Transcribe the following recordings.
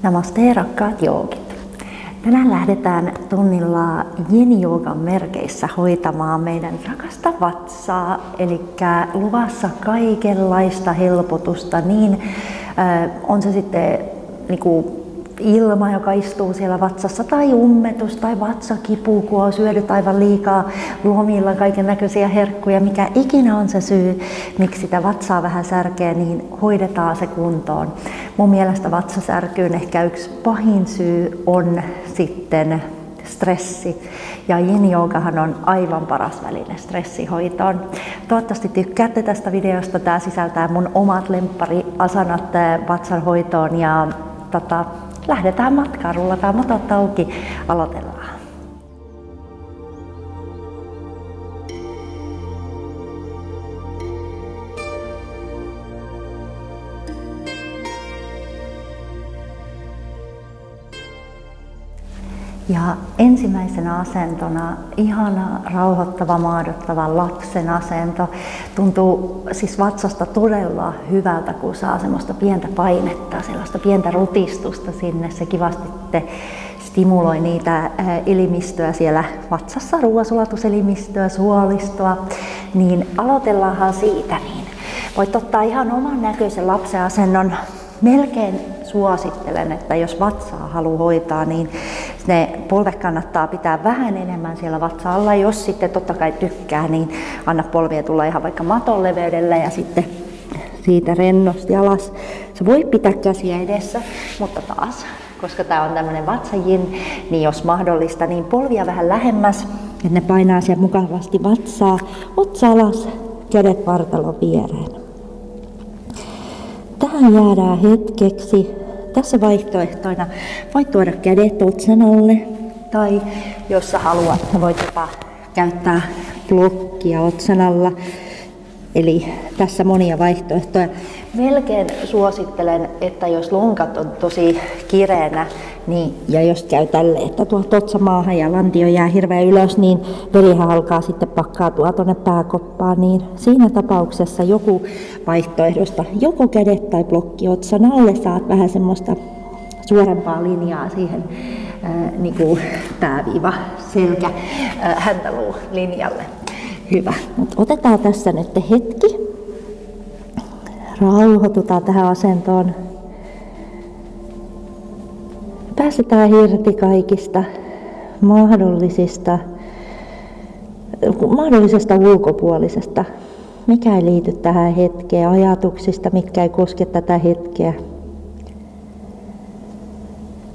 Namaste rakkaat joogit. Tänään lähdetään tunnilla Yin-joogan merkeissä hoitamaan meidän rakasta vatsaa, eli luvassa kaikenlaista helpotusta, niin on se sitten ilma, joka istuu siellä vatsassa, tai ummetus, tai vatsakipu, kun on syönyt aivan liikaa lomilla kaiken näköisiä herkkuja, mikä ikinä on se syy, miksi sitä vatsaa vähän särkee, niin hoidetaan se kuntoon. Mun mielestä vatsasärkyyn ehkä yksi pahin syy on sitten stressi. Ja Yin-joogahan on aivan paras väline stressihoitoon. Toivottavasti tykkäätte tästä videosta. Tää sisältää mun omat lemppariasanat vatsan hoitoon ja lähdetään matkaan, rullataan motot auki, aloitellaan. Ja ensimmäisenä asentona ihana, rauhoittava, maadottava lapsen asento. Tuntuu siis vatsasta todella hyvältä, kun saa semmoista pientä painetta, sellaista pientä rutistusta sinne. Se kivasti stimuloi niitä elimistöä siellä vatsassa, ruoansulatuselimistöä, suolistoa. Niin aloitellaanhan siitä. Niin voit ottaa ihan oman näköisen lapsen asennon. Melkein suosittelen, että jos vatsaa haluaa hoitaa, niin ne polvet kannattaa pitää vähän enemmän siellä vatsa alla. Jos sitten totta kai tykkää, niin anna polvien tulla ihan vaikka maton leveydelle ja sitten siitä rennosti alas. Sä voit pitää käsiä edessä, mutta taas, koska tää on tämmönen vatsajin, niin jos mahdollista, niin polvia vähän lähemmäs, että ne painaa siellä mukavasti vatsaa, otsa alas, kädet vartalon viereen. Tähän jäädään hetkeksi. Tässä vaihtoehtoina voit tuoda kädet otsan alle, tai jos sä haluat, voit jopa käyttää blokkia otsan alla. Eli tässä monia vaihtoehtoja. Melkein suosittelen, että jos lonkat on tosi kireänä, niin, ja jos käy tälle, että tuolta otsa maahan ja lantio jää hirveän ylös, niin verihän alkaa sitten pakkaatua tuonne pääkoppaan, niin siinä tapauksessa joku vaihtoehdosta, joko kädet tai blokki otsan alle, saat vähän semmoista suorempaa linjaa siihen niin kuin pääviiva selkä häntäluu linjalle. Hyvä, mutta otetaan tässä nyt hetki. Rauhoitutaan tähän asentoon. Päästetään irti kaikista mahdollisesta ulkopuolisesta, mikä ei liity tähän hetkeen, ajatuksista, mitkä ei koske tätä hetkeä.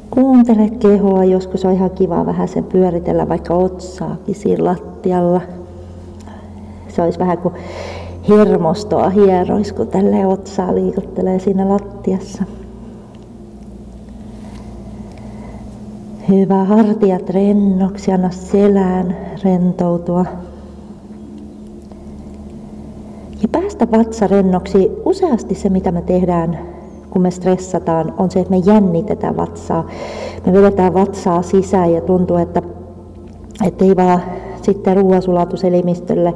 Kuuntele kehoa, joskus on ihan kiva vähän sen pyöritellä vaikka otsaakin siinä lattialla. Se olisi vähän kuin hermostoa hierois, kun tälleen otsaa liikuttelee siinä lattiassa. Hyvä, hartiat rennoksi, anna selän rentoutua. Ja päästä vatsa rennoksi. Useasti se, mitä me tehdään, kun me stressataan, on se, että me jännitetään vatsaa. Me vedetään vatsaa sisään ja tuntuu, että ei vaan sitten ruoansulatuselimistölle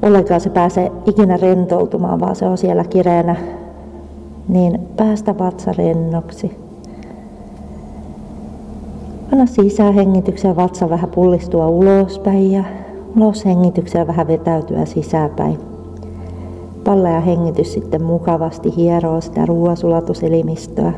ollenkaan se pääsee ikinä rentoutumaan, vaan se on siellä kireänä. Niin päästä vatsa rennoksi. Anna sisähengityksen vatsa vähän pullistua ulospäin ja uloshengityksen vähän vetäytyä sisäpäin. Pallea hengitys sitten mukavasti hieroo sitä ruoansulatuselimistöä.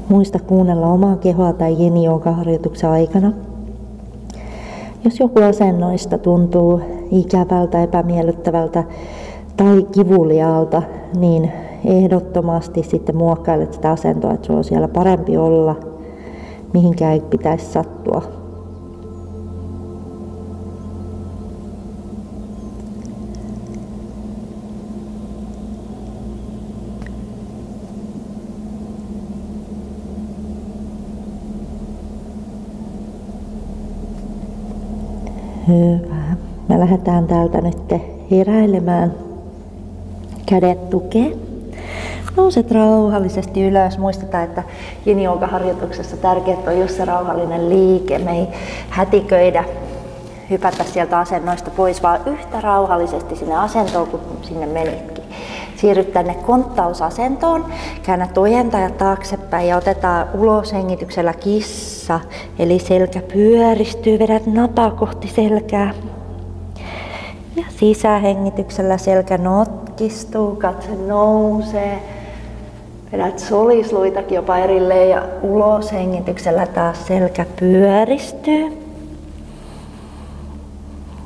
Muista kuunnella omaa kehoa tai Yin-jooga-harjoituksen aikana. Jos joku asennoista tuntuu ikävältä, epämiellyttävältä tai kivuliaalta, niin ehdottomasti sitten muokkailet sitä asentoa, että sulla on siellä parempi olla, mihinkään ei pitäisi sattua. Hyvä. Me lähdetään täältä nyt heräilemään. Kädet tukee. Nouset rauhallisesti ylös. Muistetaan, että Yin-jooga-harjoituksessa tärkeää on just se rauhallinen liike. Me ei hätiköidä hypätä sieltä asennoista pois, vaan yhtä rauhallisesti sinne asentoon, kun sinne menitkin. Siirryt tänne konttausasentoon, käännät ojentajat taaksepäin ja otetaan uloshengityksellä kissa, eli selkä pyöristyy, vedät napaa kohti selkää. Ja sisähengityksellä selkä notkistuu, katse nousee. Vedät solisluitakin jopa erilleen ja uloshengityksellä taas selkä pyöristyy.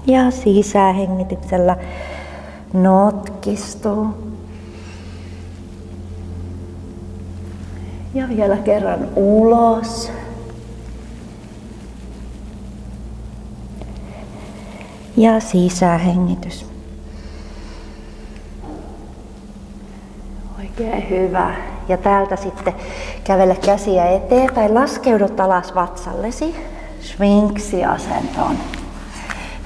Ja sisähengityksellä notkistuu. Ja vielä kerran ulos. Ja sisähengitys. Oikein hyvä. Ja täältä sitten kävele käsiä eteenpäin. Laskeudut alas vatsallesi. Sphinxi-asentoon.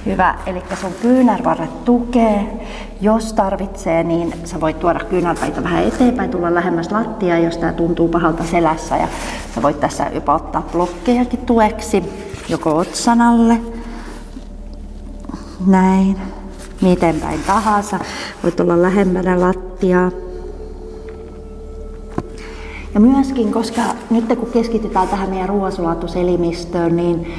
Hyvä, eli sun kyynärvarret tukee. Jos tarvitsee, niin sä voit tuoda kyynärpäitä vähän eteenpäin, tulla lähemmäs lattiaa, jos tää tuntuu pahalta selässä. Ja sä voit tässä jopa ottaa blokkejakin tueksi, joko otsan alle. Näin, miten päin tahansa. Voit olla lähempänä lattiaa. Ja myöskin, koska nyt kun keskitytään tähän meidän ruoansulatuselimistöön, niin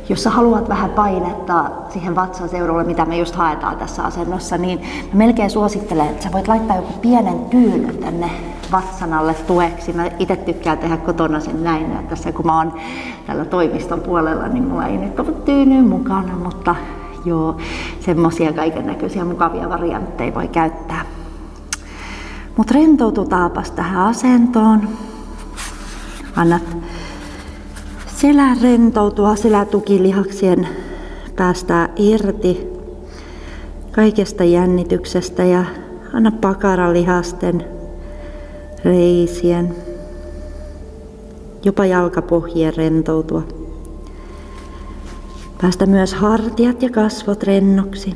jos sä haluat vähän painetta siihen vatsan seudulle, mitä me just haetaan tässä asennossa, niin mä melkein suosittelen, että sä voit laittaa joku pienen tyynyn tänne vatsan alle tueksi. Mä itse tykkään tehdä kotona sen näin, että tässä kun mä oon tällä toimiston puolella, niin mulla ei nyt ole tyynyä mukana, mutta joo, semmosia kaiken näköisiä mukavia variantteja voi käyttää. Mut rentoututaanpas tähän asentoon. Annat selän rentoutua, selätukilihaksien päästää irti kaikesta jännityksestä ja anna pakaralihasten, reisien, jopa jalkapohjien rentoutua. Päästä myös hartiat ja kasvot rennoksi.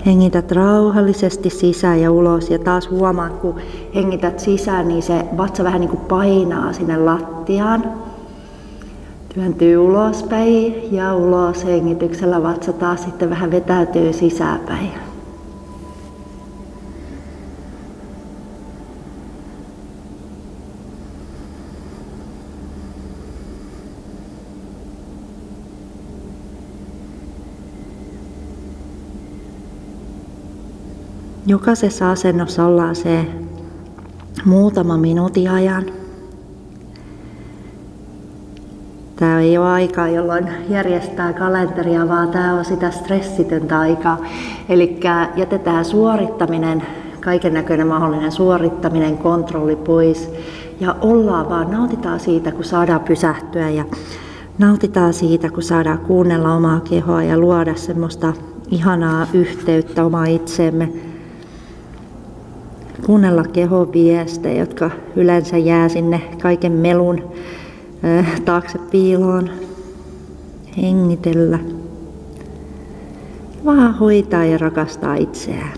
Hengität rauhallisesti sisään ja ulos ja taas huomaat, kun hengität sisään, niin se vatsa vähän niin kuin painaa sinne lattiaan. Työntyy ulospäin ja ulos hengityksellä vatsa taas sitten vähän vetäytyy sisäänpäin. Jokaisessa asennossa ollaan se muutama minuutin ajan. Tämä ei ole aikaa, jolloin järjestää kalenteria, vaan tämä on sitä stressitöntä aikaa. Eli jätetään suorittaminen, kaiken näköinen mahdollinen suorittaminen, kontrolli pois. Ja ollaan vaan, nautitaan siitä, kun saadaan pysähtyä ja nautitaan siitä, kun saadaan kuunnella omaa kehoa ja luoda semmoista ihanaa yhteyttä omaan itseemme. Kuunnella kehon viestejä, jotka yleensä jää sinne kaiken melun taakse piiloon. Hengitellä. Vaan hoitaa ja rakastaa itseään.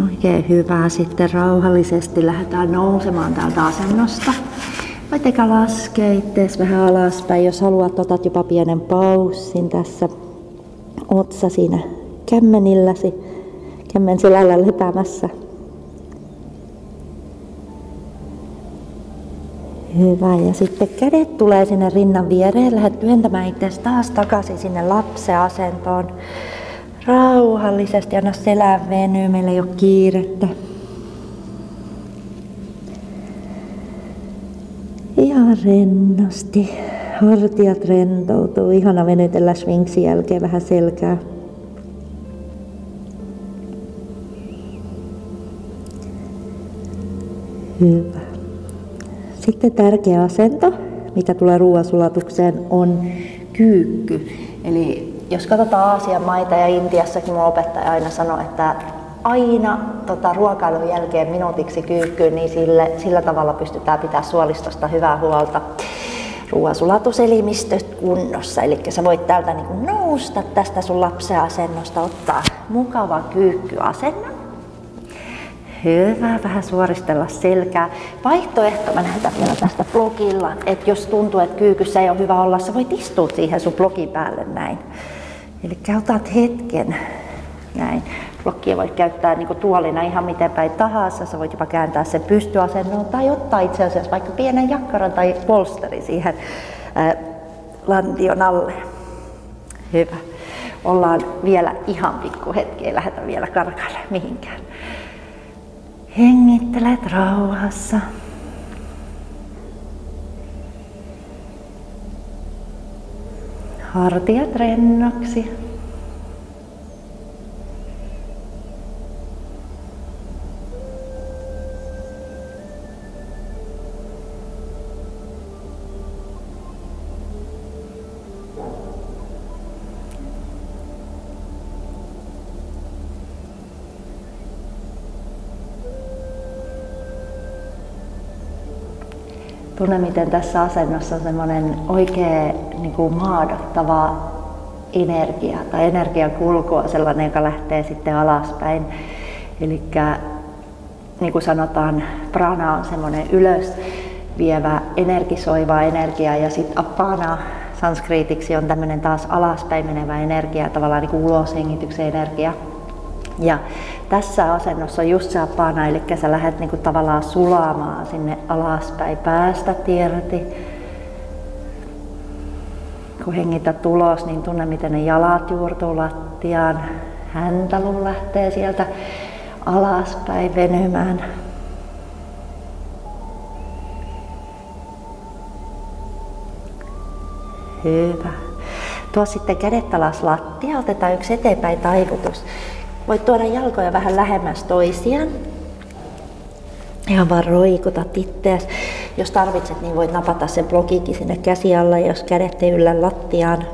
Oikein hyvä. Sitten rauhallisesti lähdetään nousemaan täältä asennosta. Voit eikä laskea ittees vähän alaspäin. Jos haluat, otat jopa pienen paussin tässä. Otsa siinä kämmenilläsi, kämmen selällä lepäämässä. Hyvä. Ja sitten kädet tulee sinne rinnan viereen. Lähdet työntämään itseäsi taas takaisin sinne lapsen-asentoon. Rauhallisesti, anna selän venyä, meillä ei ole kiirettä. Ihan rennosti. Hartiat rentoutuu. Ihana venytellä Sphinxin jälkeen vähän selkää. Hyvä. Sitten tärkeä asento, mitä tulee ruoansulatukseen, on kyykky. Eli jos katsotaan Aasian maita ja Intiassakin mun opettaja aina sanoi, että aina ruokailun jälkeen minuutiksi kyykkyyn, niin sillä tavalla pystytään pitämään suolistosta hyvää huolta. Ruoansulatuselimistöt kunnossa, eli sä voit täältä niin nousta tästä sun lapsen asennosta, ottaa mukava kyykkyasennon. Hyvä, vähän suoristella selkää. Vaihtoehto, mä näytän vielä tästä blogilla, että jos tuntuu, että kyykyssä ei ole hyvä olla, sä voit istua siihen sun blogin päälle näin. Eli otat hetken näin. Blokkia voit käyttää niin tuolina ihan miten päin tahansa. Sä voit jopa kääntää sen pystyasennoon tai ottaa itse asiassa vaikka pienen jakkaran tai polsteri siihen lantion alle. Hyvä. Ollaan vielä ihan pikku hetki, ei lähdetä vielä karkailemaan mihinkään. Hengittelet rauhassa. Hartiat rennoksi. Tunne, miten tässä asennossa on semmoinen oikein maadottava energia tai energian kulku on sellainen, joka lähtee sitten alaspäin. Eli niin kuin sanotaan, prana on semmoinen ylös vievä, energisoiva energia ja sitten apana sanskriitiksi on tämmöinen taas alaspäin menevä energia, tavallaan niin kuin uloshengityksen energia. Ja tässä asennossa on just se apana, eli sä lähdet niinku tavallaan sulamaan sinne alaspäin, päästä irti. Kun hengität ulos, niin tunne miten ne jalat juurtuu lattiaan. Häntälu lähtee sieltä alaspäin venymään. Hyvä. Tuo sitten kädet alas lattia, otetaan yksi eteenpäin taivutus. Voit tuoda jalkoja vähän lähemmäs toisiaan. Ihan vaan roikutat itseäsi. Jos tarvitset, niin voit napata sen blogikin sinne käsi alla, jos kädet ei yllä lattiaan.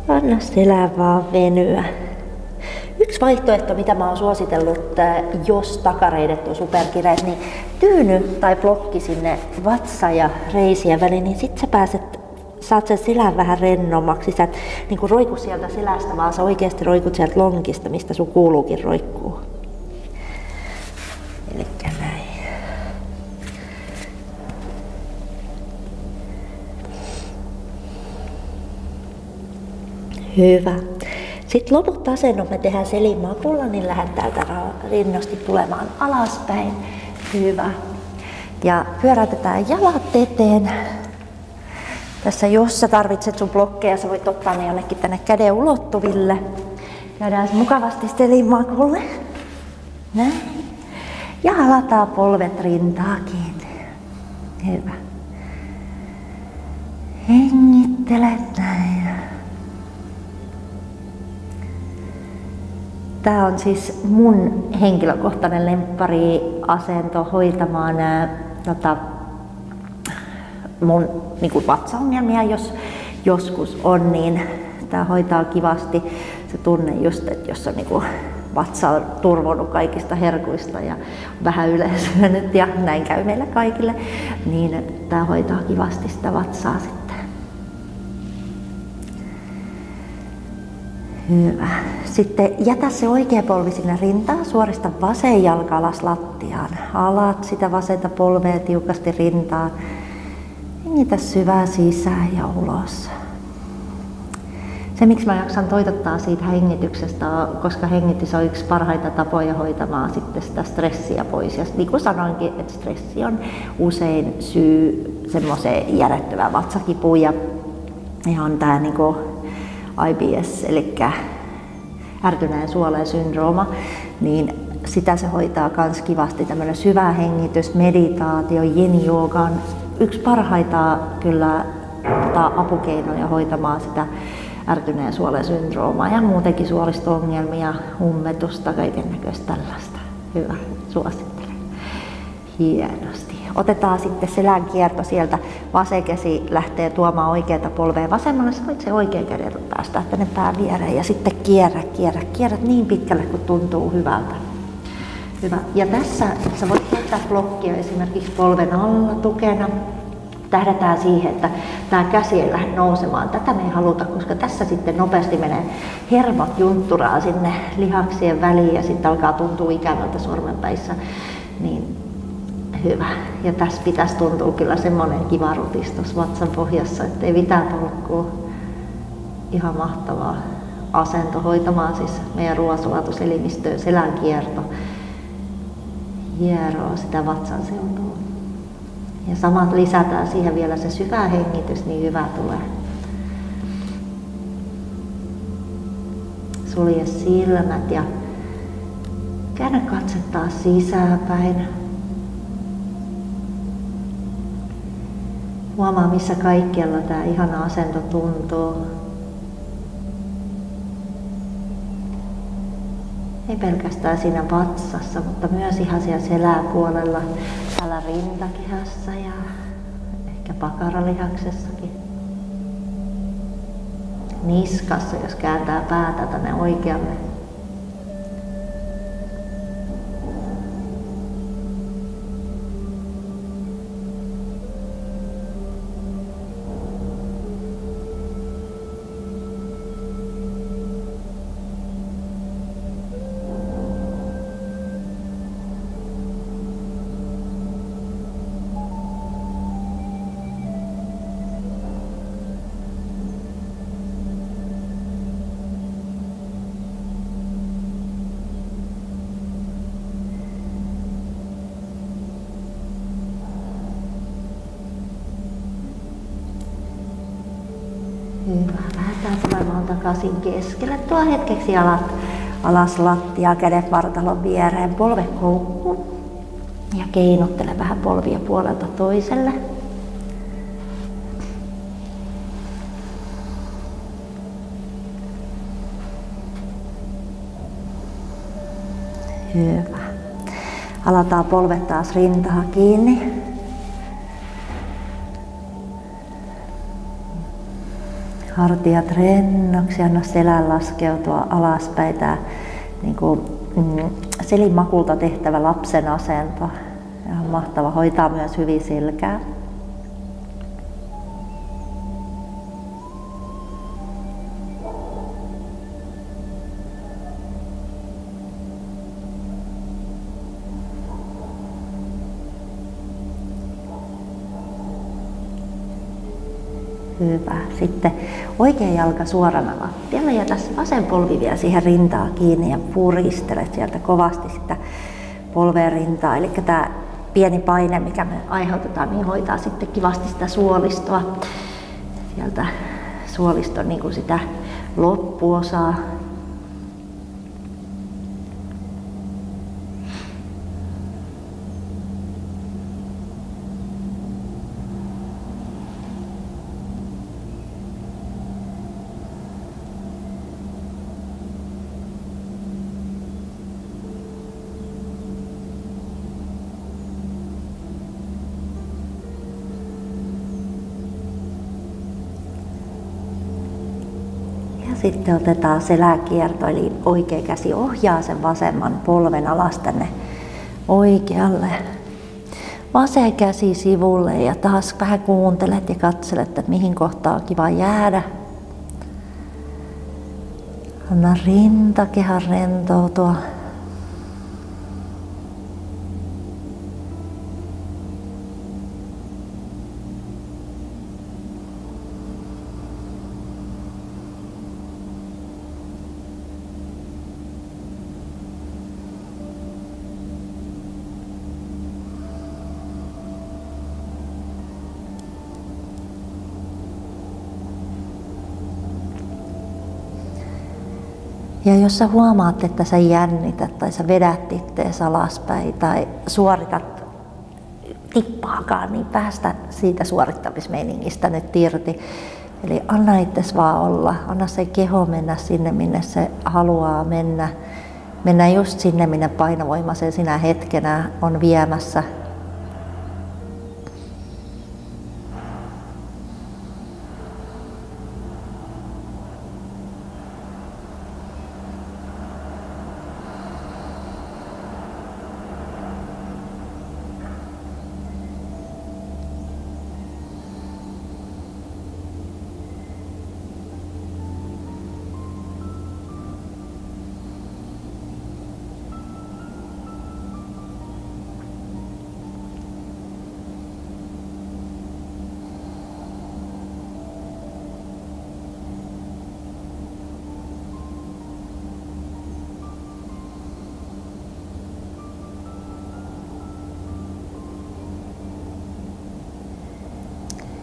Anna selän vaan venyä. Yksi vaihtoehto, mitä mä oon suositellut, jos takareidet on superkireet, niin tyyny tai blokki sinne vatsa ja reisien väliin, niin sit sä saat sen selän vähän rennommaksi. Sä et niin roiku sieltä selästä, vaan sä oikeasti roikut sieltä lonkista, mistä sun kuuluukin roikkuu. Elikkä näin. Hyvä. Sitten loput asennot me tehdään selimakulla, niin lähdet täältä rinnosti tulemaan alaspäin. Hyvä. Ja pyöräytetään jalat eteen. Tässä jos sä tarvitset sun blokkeja, sä voit ottaa ne jonnekin tänne käden ulottuville. Käydään mukavasti selimakulle. Näin. Ja alataan polvet rintaa kiinni. Hyvä. Hengittelet näin. Tää on siis mun henkilökohtainen lemppariasento hoitamaan mun vatsaongelmia, jos joskus on, niin tää hoitaa kivasti. Se tunne just, että jos on vatsa on turvonnut kaikista herkuista ja vähän yleisyönyt ja näin käy meillä kaikille, niin tää hoitaa kivasti sitä vatsaa sitten. Hyvä. Sitten jätä se oikea polvi sinne rintaan, suorista vasen jalka alas lattiaan. Alat sitä vasenta polvea tiukasti rintaan. Hengitä syvää sisään ja ulos. Se, miksi mä jaksan toitottaa siitä hengityksestä, koska hengitys on yksi parhaita tapoja hoitamaan sitten sitä stressiä pois. Ja niin kuin sanoinkin, että stressi on usein syy semmoiseen järjettömään vatsakipuun ja ihan tää IBS, eli ärtyneen suolen syndrooma, niin sitä se hoitaa kans kivasti. Tämmöinen syvä hengitys, meditaatio, yin-jooga on yksi parhaita kyllä apukeinoja hoitamaan sitä ärtyneen suolen syndroomaa ja muutenkin suolisto-ongelmia, ummetusta, kaiken näköistä tällaista. Hyvä, suosittelen. Hienosti. Otetaan sitten selän kierto sieltä. Vasen käsi lähtee tuomaan oikeata polvea vasemmalle. Sä voit se oikea käden päästää tänne pään viereen ja sitten kierrät niin pitkälle kuin tuntuu hyvältä. Hyvä. Ja tässä sä voit käyttää blokkia esimerkiksi polven alla tukena. Tähdätään siihen, että tämä käsi ei lähde nousemaan. Tätä me ei haluta, koska tässä sitten nopeasti menee hermot juntturaa sinne lihaksien väliin ja sitten alkaa tuntua ikävältä sormenpäissä. Niin hyvä. Ja tässä pitäisi tuntua kyllä semmoinen kiva rutistus vatsan pohjassa, ettei mitään tolkkua. Ihan mahtavaa asento hoitamaan siis meidän ruoansulatuselimistön selän kierto. Hieroo sitä vatsan seutua. Ja samat lisätään siihen vielä se syvä hengitys, niin hyvä tulee. Sulje silmät ja käännä katse taas sisäänpäin. Huomaa, missä kaikkialla tämä ihana asento tuntuu. Ei pelkästään siinä vatsassa, mutta myös ihan siellä seläpuolella, täällä rintakehässä ja ehkä pakaralihaksessakin. Niskassa, jos kääntää päätä tänne oikealle. Hyvä. Lähdetään tulemaan takaisin keskelle. Tuo hetkeksi alas lattiaa, kädet vartalon viereen, polvet koukkuun. Ja keinottele vähän polvia puolelta toiselle. Hyvä. Alataan polvet taas rintaa kiinni. Hartiat rennoksi, anna selän laskeutua alaspäin. Tää niin kuin, selinmakulta tehtävä lapsen asento. Ihan mahtava, hoitaa myös hyvin selkää. Hyvä. Sitten oikea jalka suorana lattialle ja tässä vasen polvi vielä siihen rintaan kiinni ja puristelet sieltä kovasti sitä polveen rintaa. Eli tämä pieni paine, mikä me aiheutetaan, niin hoitaa sitten kivasti sitä suolistoa. Sieltä suoliston niin kuin sitä loppuosaa. Sitten otetaan seläkierto, eli oikea käsi ohjaa sen vasemman polven alas tänne oikealle. Vasen käsi sivulle ja taas vähän kuuntelet ja katselet, että mihin kohtaan on kiva jäädä. Anna rintakehän rentoutua. Ja jos sä huomaat, että sä jännität tai sä vedät ittees alaspäin tai suoritat tippaakaan, niin päästä siitä suorittamismeiningistä nyt irti. Eli anna itses vaan olla, anna se keho mennä sinne, minne se haluaa mennä. Mennä just sinne, minne painovoima sen sinä hetkenä on viemässä.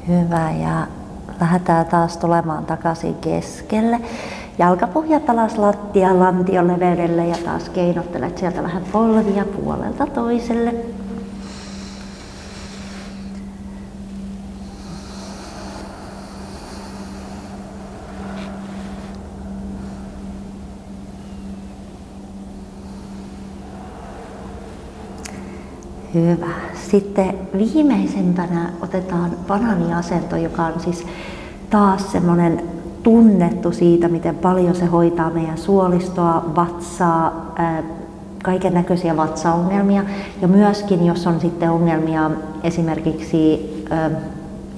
Hyvä, ja lähdetään taas tulemaan takaisin keskelle. Jalkapohjat alas lattia lantion leveydelle ja taas keinottelet sieltä vähän polvia puolelta toiselle. Hyvä. Sitten viimeisempänä otetaan banaaniasento, joka on siis taas semmoinen tunnettu siitä, miten paljon se hoitaa meidän suolistoa, vatsaa, kaiken näköisiä vatsaongelmia. Ja myöskin, jos on sitten ongelmia esimerkiksi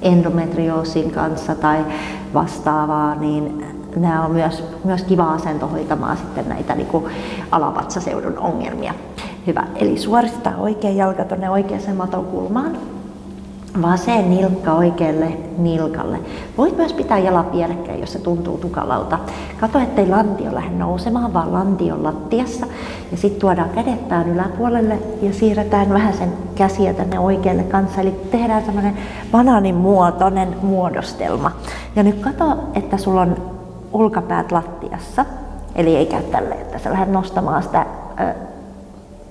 endometrioosin kanssa tai vastaavaa, niin nämä on myös kiva asento hoitamaan sitten näitä niin kuin alavatsaseudun ongelmia. Hyvä. Eli suoristetaan oikea jalka tuonne oikeaan maton kulmaan. Vasen nilkka oikealle nilkalle. Voit myös pitää jalat vierekkäin, jos se tuntuu tukalalta. Kato, ettei lantio lähde nousemaan, vaan lantio lattiassa. Ja sitten tuodaan kädet pään yläpuolelle ja siirretään vähän sen käsiä tänne oikealle kanssa. Eli tehdään semmoinen banaanin muotoinen muodostelma. Ja nyt kato, että sulla on olkapäät lattiassa. Eli ei käy tälleen, että sä lähdet nostamaan sitä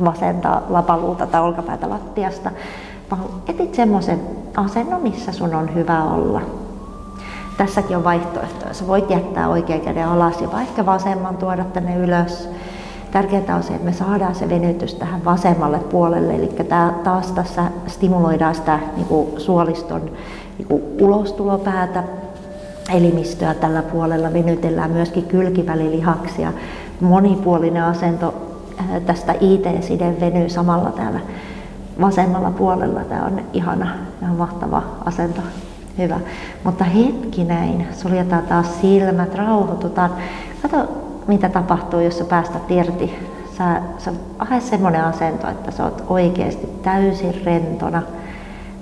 vasenta lapaluuta tai olkapäätä lattiasta, vaan etit semmoisen asennon, missä sun on hyvä olla. Tässäkin on vaihtoehtoja. Sä voit jättää oikean käden alas ja vaikka vasemman tuoda tänne ylös. Tärkeintä on se, että me saadaan se venytys tähän vasemmalle puolelle, eli taas tässä stimuloidaan sitä suoliston ulostulopäätä, elimistöä tällä puolella, venytellään myöskin kylkivälilihaksia. Monipuolinen asento. Tästä IT-side venyy samalla täällä vasemmalla puolella. Tämä on ihana ja mahtava asento. Hyvä. Mutta hetki näin. Suljetaan taas silmät, rauhoitutaan. Kato, mitä tapahtuu, jos sä päästät irti. Sä hae semmoinen asento, että sä oot oikeasti täysin rentona.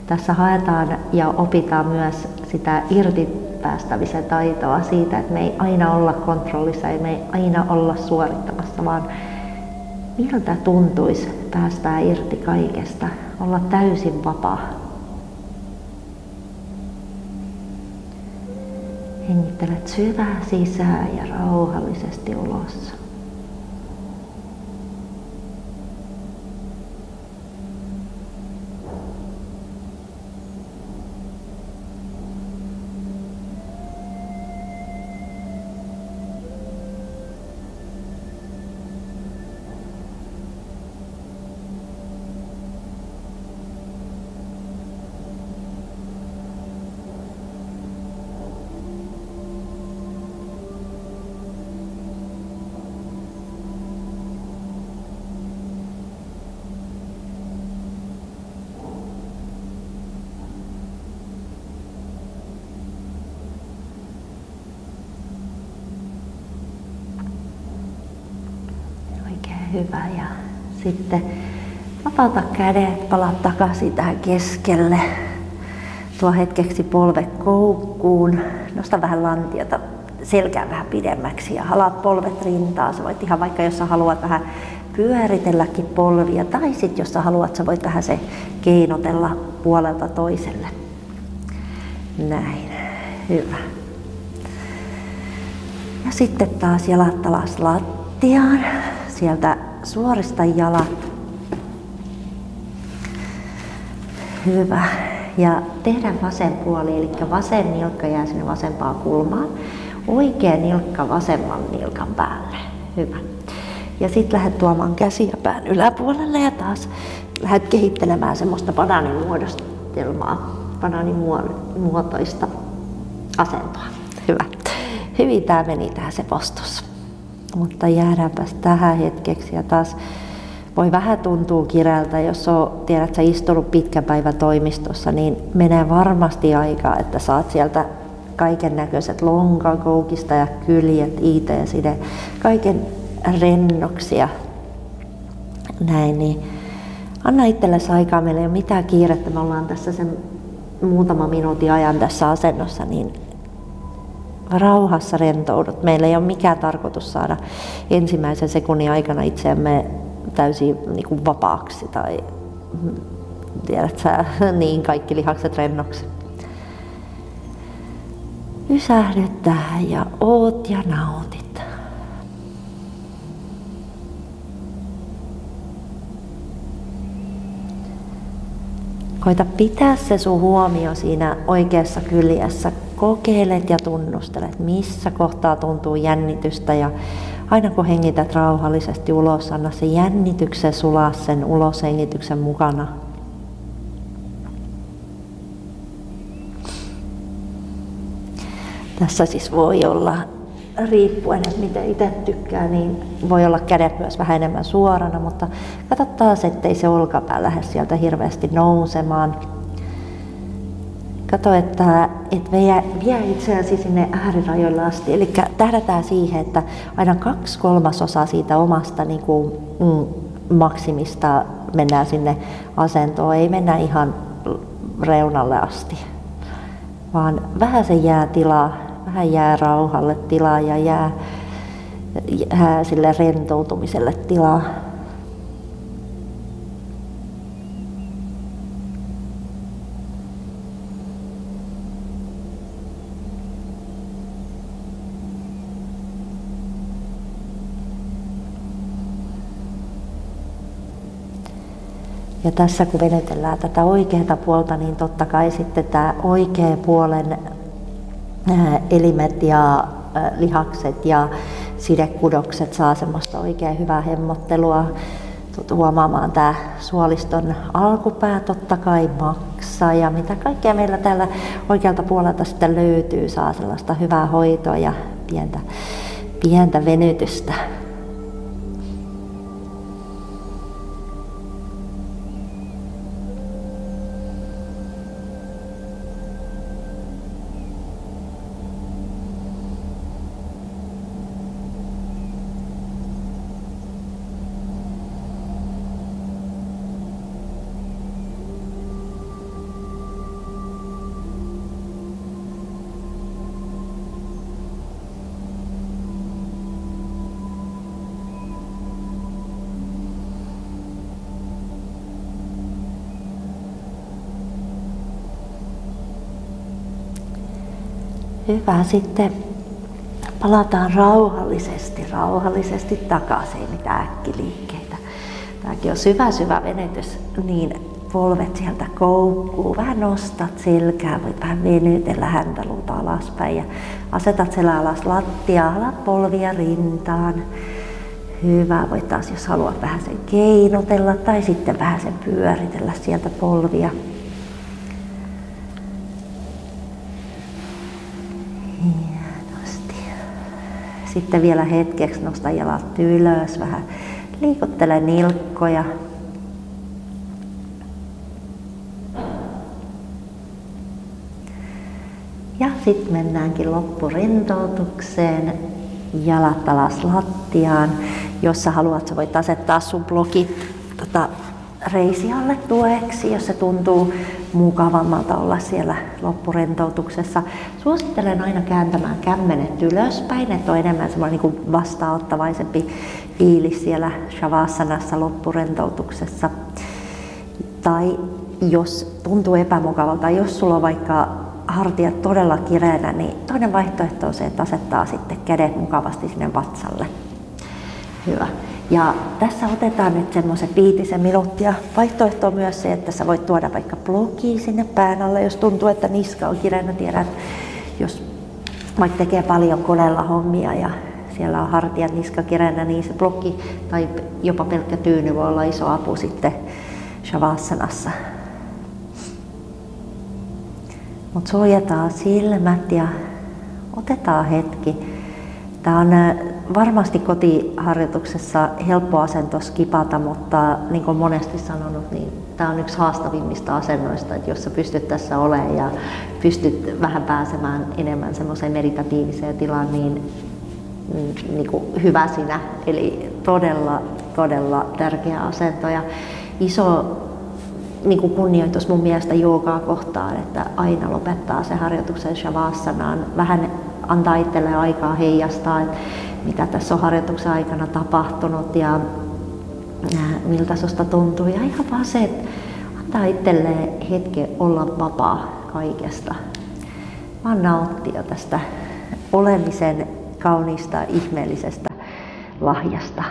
Tässä haetaan ja opitaan myös sitä irtipäästämisen taitoa siitä, että me ei aina olla kontrollissa, ei me ei aina olla suorittamassa, vaan miltä tuntuisi päästää irti kaikesta, olla täysin vapaa. Hengittelet syvää sisään ja rauhallisesti ulos. Hyvä, ja sitten vapauta kädet, palaa takaisin tähän keskelle. Tuo hetkeksi polvet koukkuun, nosta vähän lantiota selkää vähän pidemmäksi ja halaat polvet rintaan. Sä voit ihan vaikka, jos sä haluat vähän pyöritelläkin polvia, tai sitten jos sä haluat, sä voit vähän se keinotella puolelta toiselle. Näin, hyvä. Ja sitten taas jalat alas lattiaan. Sieltä suorista jalat. Hyvä. Ja tehdään vasen puoli, eli vasen nilkka jää sinne vasempaan kulmaan. Oikea nilkka vasemman nilkan päälle. Hyvä. Ja sitten lähdet tuomaan käsiä pään yläpuolelle ja taas lähdet kehittelemään semmoista banaanimuodostelmaa, banaanimuotoista asentoa. Hyvä. Hyvin tää meni tää se postus. Mutta jäädäänpäs tähän hetkeksi ja taas voi vähän tuntua kireältä, jos tiedät, sä istunut pitkän päivän toimistossa, niin menee varmasti aikaa, että saat sieltä kaiken näköiset lonkakoukista ja kyljet, IT-side, kaiken rennoksia. Näin, niin anna itsellesi aikaa, meillä ei ole mitään kiirettä, me ollaan tässä sen muutama minuutin ajan tässä asennossa, niin rauhassa rentoudut. Meillä ei ole mikään tarkoitus saada ensimmäisen sekunnin aikana itseämme täysin niin kuin vapaaksi tai tiedät sä, niin kaikki lihakset rennoksi. Pysähdyt tähän ja oot ja nautit. Koita pitää se sun huomio siinä oikeassa kyljessä. Kokeilet ja tunnustelet, missä kohtaa tuntuu jännitystä ja aina kun hengität rauhallisesti ulos, anna se jännityksen sulaa sen uloshengityksen mukana. Tässä siis voi olla, riippuen, että miten itse tykkää, niin voi olla kädet myös vähän enemmän suorana, mutta katso taas, ettei se olkapää lähde sieltä hirveästi nousemaan. Kato, että vie itseäsi sinne äärirajoille asti, eli tähdätään siihen, että aina 2/3 siitä omasta niin kuin, maksimista mennään sinne asentoon, ei mennä ihan reunalle asti, vaan vähän se jää tilaa, vähän jää rauhalle tilaa ja jää sille rentoutumiselle tilaa. Ja tässä kun venytellään tätä oikeaa puolta, niin totta kai sitten tämä oikean puolen elimet ja lihakset ja sidekudokset saa semmoista oikein hyvää hemmottelua. Tulet huomaamaan tämä suoliston alkupää totta kai, maksa ja mitä kaikkea meillä täällä oikealta puolelta sitten löytyy, saa sellaista hyvää hoitoa ja pientä venytystä. Hyvä, sitten palataan rauhallisesti takaisin, ei mitään äkkiliikkeitä. Tämäkin on syvä venytys, niin polvet sieltä koukkuu. Vähän nostat selkää, voit vähän venytellä häntäluuta alaspäin ja asetat selän alas lattiaa, alat polvia rintaan. Hyvä, voit taas jos haluat vähän sen keinotella tai sitten vähän sen pyöritellä sieltä polvia. Hienosti. Sitten vielä hetkeksi nosta jalat ylös, vähän liikuttele nilkkoja. Ja sitten mennäänkin loppurentoutukseen. Jalat alas lattiaan. Jos sä haluat, sä voit asettaa sun blogit reisi alle tueksi, jos se tuntuu mukavammalta olla siellä loppurentoutuksessa. Suosittelen aina kääntämään kämmenet ylöspäin, että on enemmän semmoinen niin kuin vastaanottavaisempi fiilis siellä Savasanassa loppurentoutuksessa. Tai jos tuntuu epämukavalta, jos sulla on vaikka hartiat todella kireänä, niin toinen vaihtoehto on se, että asettaa sitten kädet mukavasti sinne vatsalle. Hyvä. Ja tässä otetaan nyt semmoisen 5 minuuttia. Vaihtoehto on myös se, että sä voit tuoda vaikka blogia sinne pään alle, jos tuntuu, että niska on kireänä. Tiedät, jos vaikka tekee paljon koneella hommia ja siellä on hartiat niska kireänä, niin se blogi tai jopa pelkkä tyyny voi olla iso apu sitten Shavasanassa. Mutta suojataan silmät ja otetaan hetki. Tämä on varmasti kotiharjoituksessa helppo asento skipata, mutta niin kuin monesti sanonut, niin tämä on yksi haastavimmista asennoista, että jos sä pystyt tässä olemaan ja pystyt vähän pääsemään enemmän semmoiseen meditatiiviseen tilaan, niin kuin hyvä sinä. Eli todella tärkeä asento ja iso niin kuin kunnioitus mun mielestä joogaa kohtaan, että aina lopettaa se harjoituksen Shavasanaan. Vähän antaa itselleen aikaa heijastaa, että mitä tässä on harjoituksen aikana tapahtunut ja miltä susta tuntuu. Ja ihan vaan se, että antaa itselleen hetken olla vapaa kaikesta. vaan nauttia tästä olemisen kauniista, ihmeellisestä lahjasta.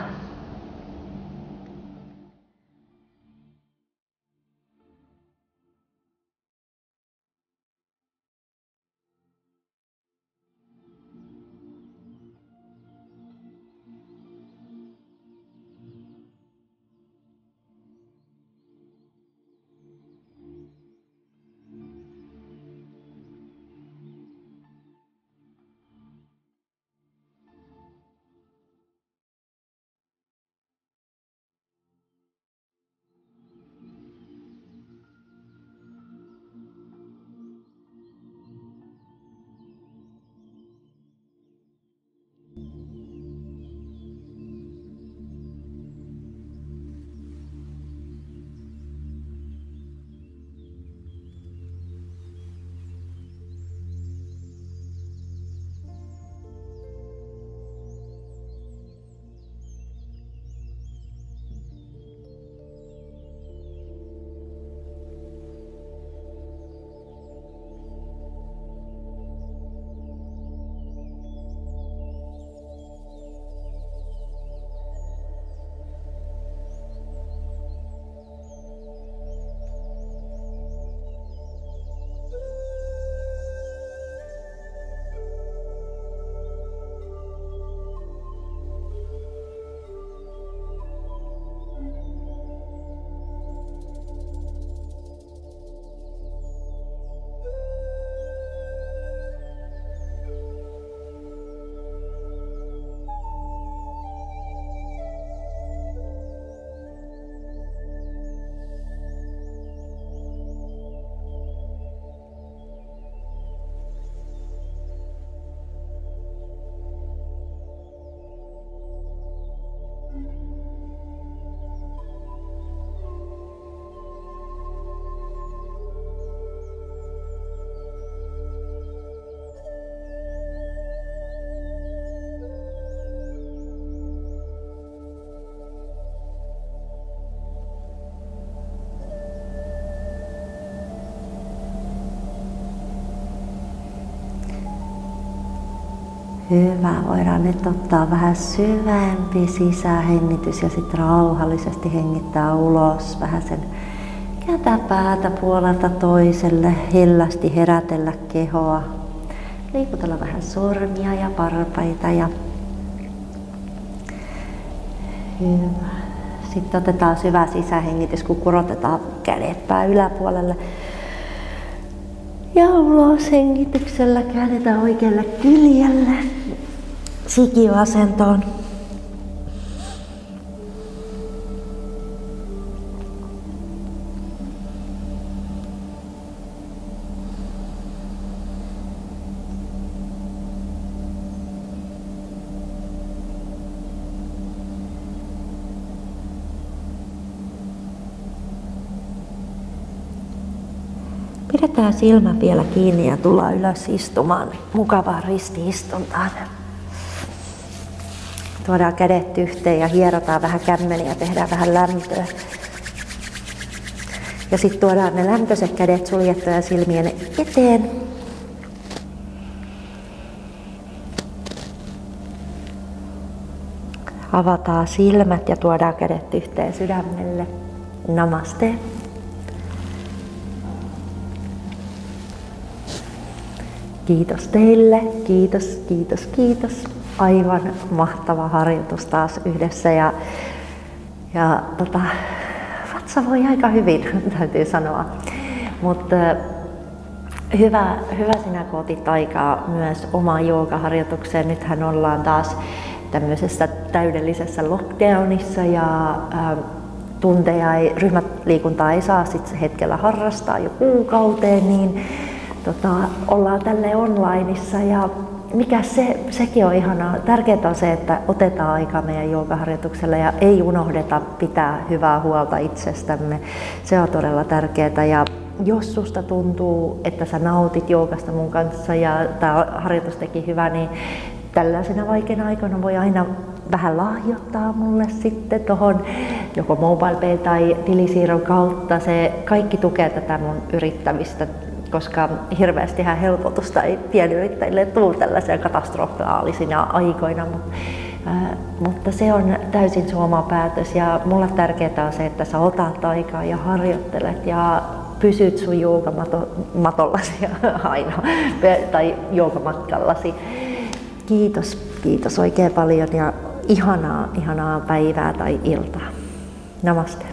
Hyvä, voidaan nyt ottaa vähän syvempi sisähengitys ja sitten rauhallisesti hengittää ulos. Vähän sen kääntää päätä puolelta toiselle, hellästi herätellä kehoa. Liikutella vähän sormia ja varpaita. Hyvä. Sitten otetaan syvä sisähengitys, kun kurotetaan kädet pää yläpuolelle. Ja ulos hengityksellä käännetään oikealle kyljelle, sikiöasentoon. Pidetään silmä vielä kiinni ja tullaan ylös istumaan mukavaan ristiistuntaan. Tuodaan kädet yhteen ja hierotaan vähän kämmeniä, tehdään vähän lämpöä. Ja sitten tuodaan ne lämpöiset kädet suljettuja silmien eteen. Avataan silmät ja tuodaan kädet yhteen sydämelle. Namaste. Kiitos teille, kiitos, kiitos, kiitos. Aivan mahtava harjoitus taas yhdessä ja vatsa voi aika hyvin, täytyy sanoa. Mutta hyvä sinä kun otit aikaa myös omaan joogaharjoitukseen. Nythän ollaan taas tämmöisessä täydellisessä lockdownissa ja tunteja, ryhmäliikuntaa ei saa sit hetkellä harrastaa jo kuukauteen, niin ollaan tälle onlineissa ja mikä sekin on ihanaa. Tärkeintä on se, että otetaan aikaa meidän joogaharjoitukselle ja ei unohdeta pitää hyvää huolta itsestämme. Se on todella tärkeää. Ja jos susta tuntuu, että sä nautit joogasta mun kanssa ja tämä harjoitus teki hyvä, niin tällaisena vaikeana aikana voi aina vähän lahjoittaa mulle sitten tuohon joko MobilePay tai tilisiirron kautta. Se kaikki tukee tätä mun yrittämistä koska hirveästihän helpotusta ei pienyrittäjille tule tällaisia katastrofaalisina aikoina, mutta se on täysin sun oma päätös ja mulle tärkeää on se, että sä otat aikaa ja harjoittelet ja pysyt sun joogamatollasi aina tai joogamatkallasi. Kiitos oikein paljon ja ihanaa päivää tai iltaa. Namaste.